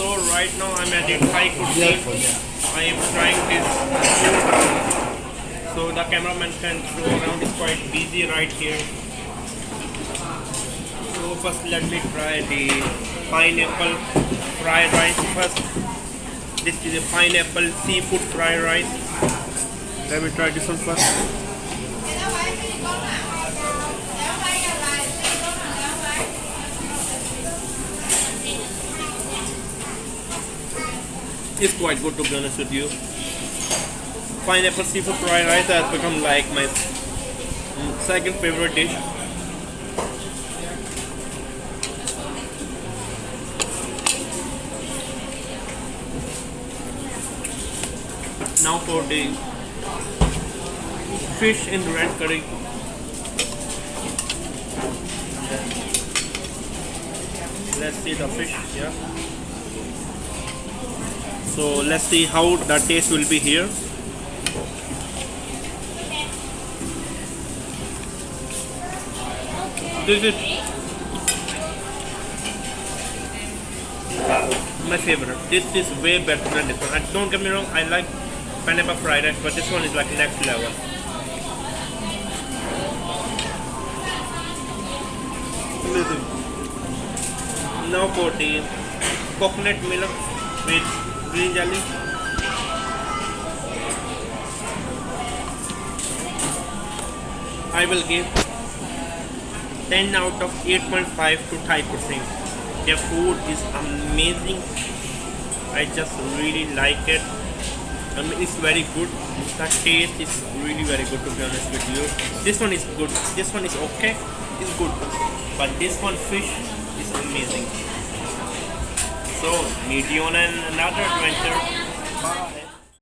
So right now I'm at the Thai cuisine. I am trying this food. So the cameraman can go around. It's quite busy right here. So first let me try the pineapple fried rice first. This is a pineapple seafood fried rice. Let me try this one first. It's quite good, to be honest with you. Pineapple seafood fried rice has become like my second favorite dish. Now for the fish in red curry. Let's see the fish, yeah. So let's see how the taste will be here. This is my favorite. This is way better than this one. And don't get me wrong, I like pineapple fried rice, but this one is like next level. Amazing. Now for the coconut milk with green jelly. I will give 10 out of 8.5 to Thai cuisine. Their food is amazing. I just really like it. I mean, it's very good. The taste is really very good, to be honest with you. This one is good. This one is okay. It's good. But this one fish is amazing. So meet you on another adventure.